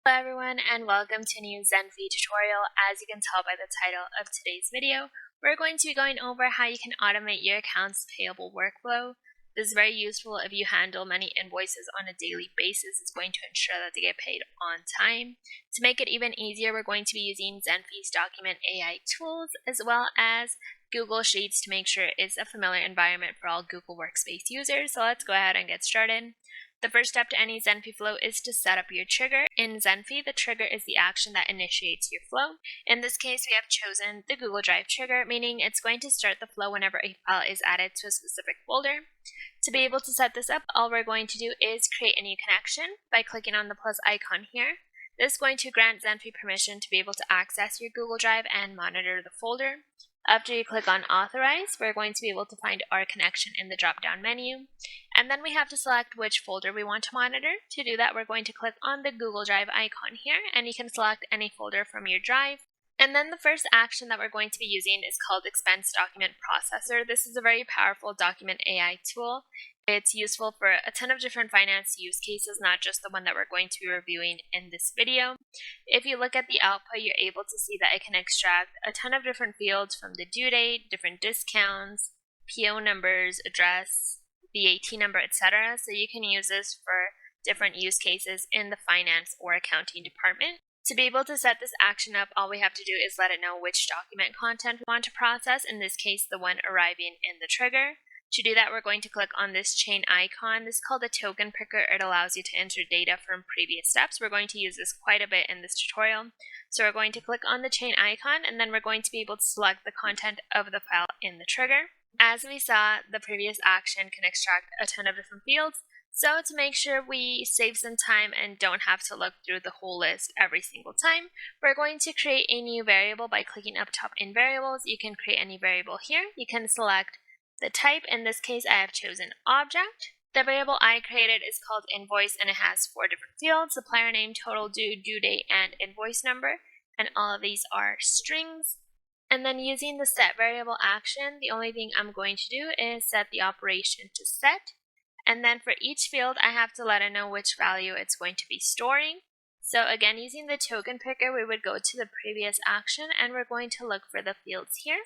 Hello everyone and welcome to a new Zenphi tutorial. As you can tell by the title of today's video, we're going to be going over how you can automate your accounts payable workflow. This is very useful if you handle many invoices on a daily basis. It's going to ensure that they get paid on time. To make it even easier, we're going to be using Zenphi's document AI tools as well as Google Sheets to make sure it's a familiar environment for all Google Workspace users. So let's go ahead and get started. The first step to any Zenphi flow is to set up your trigger. In Zenphi, the trigger is the action that initiates your flow. In this case, we have chosen the Google Drive trigger, meaning it's going to start the flow whenever a file is added to a specific folder. To be able to set this up, all we're going to do is create a new connection by clicking on the plus icon here. This is going to grant Zenphi permission to be able to access your Google Drive and monitor the folder. After you click on Authorize, we're going to be able to find our connection in the drop-down menu. And then we have to select which folder we want to monitor. To do that, we're going to click on the Google Drive icon here, and you can select any folder from your drive. And then the first action that we're going to be using is called Expense Document Processor. This is a very powerful document AI tool. It's useful for a ton of different finance use cases, not just the one that we're going to be reviewing in this video. If you look at the output, you're able to see that it can extract a ton of different fields from the due date, different discounts, PO numbers, address, VAT number, etc. So you can use this for different use cases in the finance or accounting department. To be able to set this action up, all we have to do is let it know which document content we want to process, in this case the one arriving in the trigger. To do that, we're going to click on this chain icon. This is called a token picker. It allows you to enter data from previous steps. We're going to use this quite a bit in this tutorial. So we're going to click on the chain icon, and then we're going to be able to select the content of the file in the trigger. As we saw, the previous action can extract a ton of different fields. So to make sure we save some time and don't have to look through the whole list every single time, we're going to create a new variable by clicking up top in variables. You can create any variable here. You can select the type. In this case, I have chosen object. The variable I created is called invoice, and it has 4 different fields: supplier name, total due, due date, and invoice number. And all of these are strings. And then using the set variable action, the only thing I'm going to do is set the operation to set. And then for each field, I have to let it know which value it's going to be storing. So again, using the token picker, we would go to the previous action, and we're going to look for the fields here.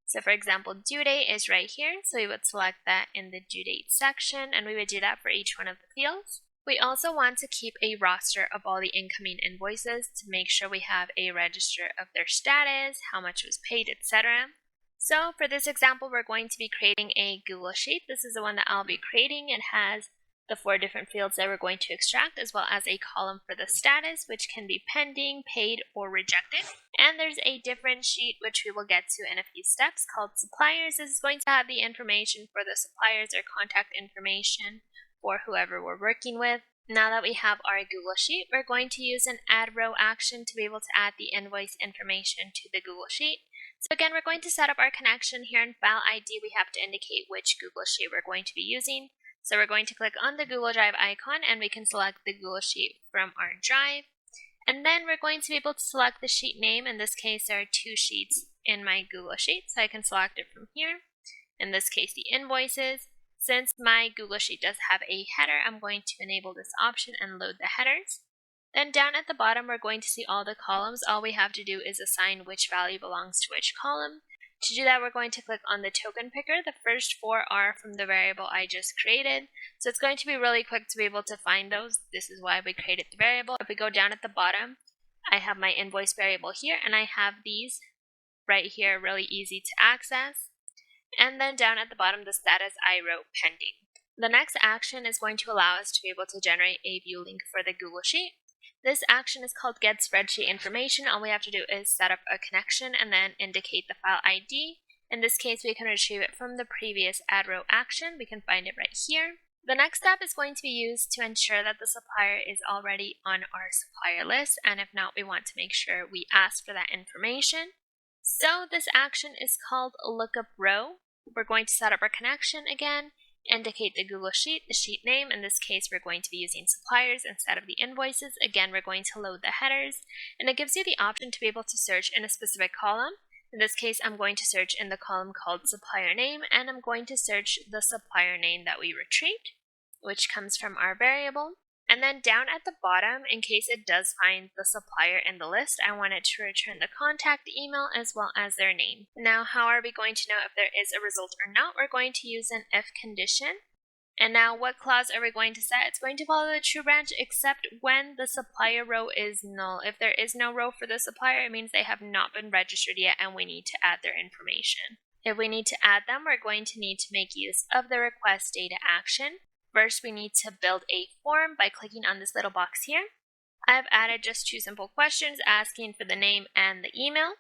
So for example, due date is right here, so we would select that in the due date section, and we would do that for each one of the fields. We also want to keep a roster of all the incoming invoices to make sure we have a register of their status, how much was paid, etc. So for this example, we're going to be creating a Google Sheet. This is the one that I'll be creating. It has the 4 different fields that we're going to extract, as well as a column for the status, which can be pending, paid, or rejected. And there's a different sheet, which we will get to in a few steps, called Suppliers. This is going to have the information for the suppliers, or contact information for whoever we're working with. Now that we have our Google Sheet, we're going to use an add row action to be able to add the invoice information to the Google Sheet. So again, we're going to set up our connection here. In File ID, we have to indicate which Google Sheet we're going to be using. So we're going to click on the Google Drive icon, and we can select the Google Sheet from our drive. And then we're going to be able to select the sheet name. In this case, there are 2 sheets in my Google Sheet, so I can select it from here. In this case, the invoices. Since my Google Sheet does have a header, I'm going to enable this option and load the headers. Then down at the bottom, we're going to see all the columns. All we have to do is assign which value belongs to which column. To do that, we're going to click on the token picker. The first 4 are from the variable I just created. So it's going to be really quick to be able to find those. This is why we created the variable. If we go down at the bottom, I have my invoice variable here, and I have these right here, really easy to access. And then down at the bottom, the status I wrote pending. The next action is going to allow us to be able to generate a view link for the Google Sheet. This action is called Get Spreadsheet Information. All we have to do is set up a connection and then indicate the file ID. In this case, we can retrieve it from the previous add row action. We can find it right here. The next step is going to be used to ensure that the supplier is already on our supplier list, and if not, we want to make sure we ask for that information. So this action is called Lookup Row. We're going to set up our connection again, indicate the Google Sheet, the sheet name. In this case, we're going to be using suppliers instead of the invoices. Again, we're going to load the headers, and it gives you the option to be able to search in a specific column. In this case, I'm going to search in the column called supplier name, and I'm going to search the supplier name that we retrieved, which comes from our variable. And then down at the bottom, in case it does find the supplier in the list, I want it to return the contact email as well as their name. Now, how are we going to know if there is a result or not? We're going to use an if condition. And now what clause are we going to set? It's going to follow the true branch except when the supplier row is null. If there is no row for the supplier, it means they have not been registered yet and we need to add their information. If we need to add them, we're going to need to make use of the request data action. First, we need to build a form by clicking on this little box here. I've added just 2 simple questions asking for the name and the email.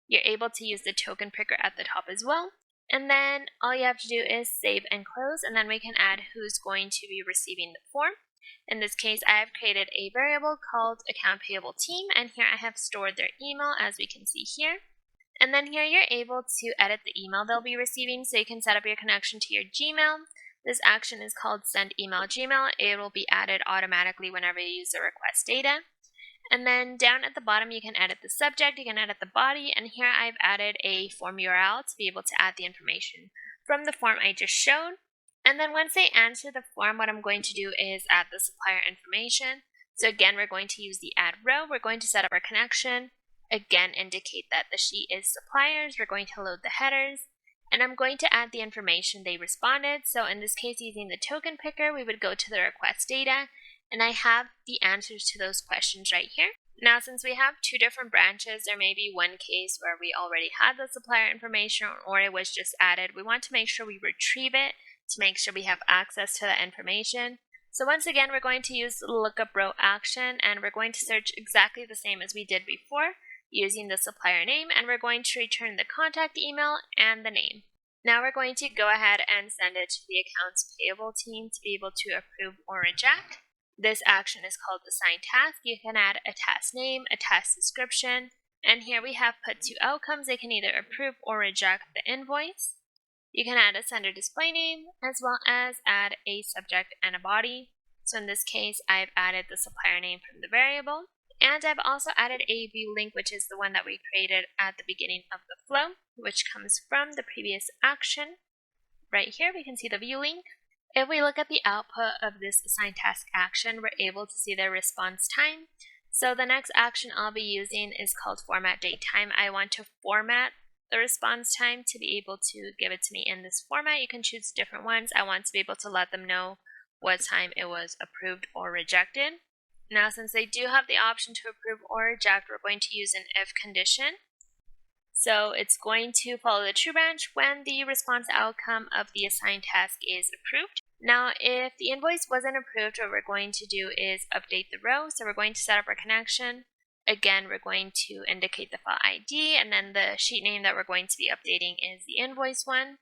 You're able to use the token picker at the top as well. And then all you have to do is save and close, and then we can add who's going to be receiving the form. In this case, I have created a variable called account payable team, and here I have stored their email as we can see here. And then here you're able to edit the email they'll be receiving, so you can set up your connection to your Gmail. This action is called send email Gmail. It will be added automatically whenever you use the request data. And then down at the bottom, you can edit the subject, you can edit the body, and here I've added a form URL to be able to add the information from the form I just showed. And then once they answer the form, what I'm going to do is add the supplier information. So again, we're going to use the add row. We're going to set up our connection. Again, indicate that the sheet is suppliers. We're going to load the headers. And I'm going to add the information they responded. So in this case, using the token picker, we would go to the request data. And I have the answers to those questions right here. Now, since we have 2 different branches, there may be one case where we already had the supplier information or it was just added. We want to make sure we retrieve it to make sure we have access to that information. So once again, we're going to use the lookup row action, and we're going to search exactly the same as we did before using the supplier name, and we're going to return the contact email and the name. Now we're going to go ahead and send it to the accounts payable team to be able to approve or reject. This action is called assign task. You can add a task name, a task description, and here we have put 2 outcomes. They can either approve or reject the invoice. You can add a sender display name as well as add a subject and a body. So in this case, I've added the supplier name from the variable, and I've also added a view link, which is the one that we created at the beginning of the flow, which comes from the previous action. Right here, we can see the view link. If we look at the output of this assign task action, we're able to see the response time. So the next action I'll be using is called format date time. I want to format the response time to be able to give it to me in this format. You can choose different ones. I want to be able to let them know what time it was approved or rejected. Now, since they do have the option to approve or reject, we're going to use an if condition. So it's going to follow the true branch when the response outcome of the assigned task is approved. Now, if the invoice wasn't approved, what we're going to do is update the row. So we're going to set up our connection. Again, we're going to indicate the file ID, and then the sheet name that we're going to be updating is the invoice one.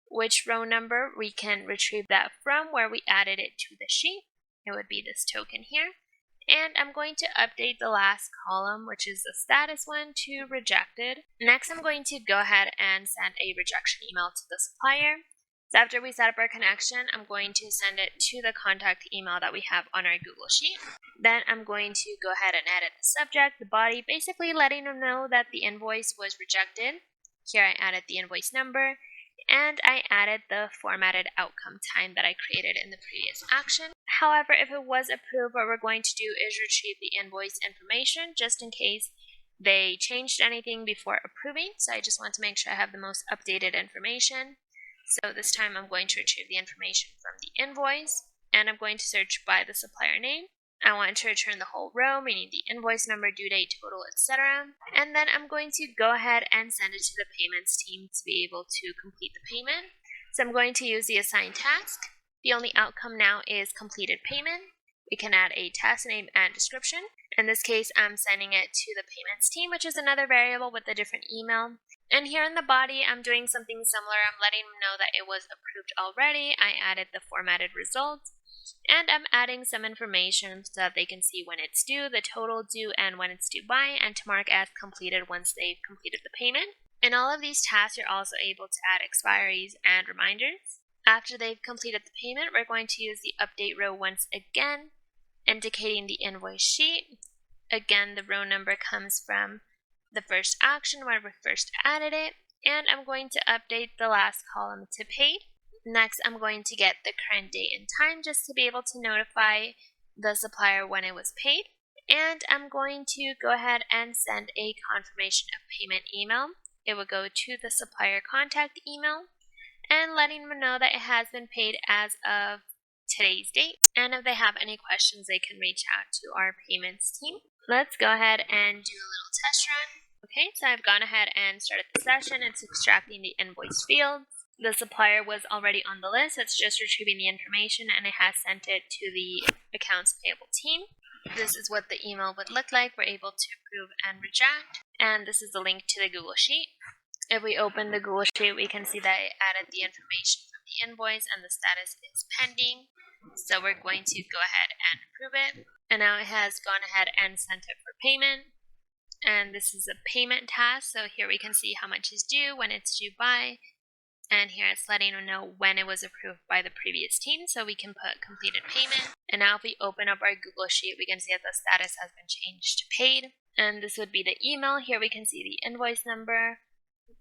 Which row number we can retrieve that from, where we added it to the sheet. It would be this token here. And I'm going to update the last column, which is the status one, to rejected. Next, I'm going to go ahead and send a rejection email to the supplier. So after we set up our connection, I'm going to send it to the contact email that we have on our Google Sheet. Then I'm going to go ahead and edit the subject, the body, basically letting them know that the invoice was rejected. Here I added the invoice number, and I added the formatted outcome time that I created in the previous action. However, if it was approved, what we're going to do is retrieve the invoice information just in case they changed anything before approving. So I just want to make sure I have the most updated information. So this time I'm going to retrieve the information from the invoice, and I'm going to search by the supplier name. I want to return the whole row, meaning the invoice number, due date, total, etc. And then I'm going to go ahead and send it to the payments team to be able to complete the payment. So I'm going to use the assign task. The only outcome now is completed payment. We can add a task name and description. In this case, I'm sending it to the payments team, which is another variable with a different email. And here in the body, I'm doing something similar. I'm letting them know that it was approved already. I added the formatted results. And I'm adding some information so that they can see when it's due, the total due, and when it's due by, and to mark as completed once they've completed the payment. In all of these tasks, you're also able to add expiries and reminders. After they've completed the payment, we're going to use the update row once again, indicating the invoice sheet. Again, the row number comes from the first action where we first added it, and I'm going to update the last column to paid. Next, I'm going to get the current date and time just to be able to notify the supplier when it was paid. And I'm going to go ahead and send a confirmation of payment email. It will go to the supplier contact email and letting them know that it has been paid as of today's date. And if they have any questions, they can reach out to our payments team. Let's go ahead and do a little test run. Okay, so I've gone ahead and started the session. It's extracting the invoice fields. The supplier was already on the list. It's just retrieving the information and it has sent it to the accounts payable team. This is what the email would look like. We're able to approve and reject. And this is the link to the Google Sheet. If we open the Google Sheet, we can see that it added the information from the invoice and the status is pending. So we're going to go ahead and approve it. And now it has gone ahead and sent it for payment. And this is a payment task. So here we can see how much is due, when it's due by. And here it's letting them know when it was approved by the previous team. So we can put completed payment. And now if we open up our Google Sheet, we can see that the status has been changed to paid. And this would be the email. Here we can see the invoice number.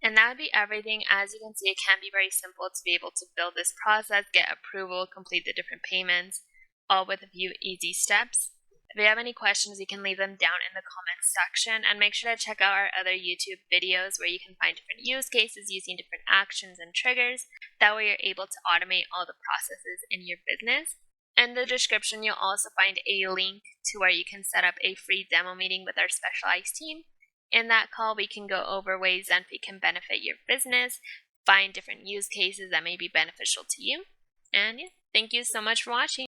And that would be everything. As you can see, it can be very simple to be able to build this process, get approval, complete the different payments, all with a few easy steps. If you have any questions, you can leave them down in the comments section, and make sure to check out our other YouTube videos where you can find different use cases using different actions and triggers. That way you're able to automate all the processes in your business. In the description, you'll also find a link to where you can set up a free demo meeting with our specialized team. In that call, we can go over ways Zenphi can benefit your business, find different use cases that may be beneficial to you. And yeah, thank you so much for watching.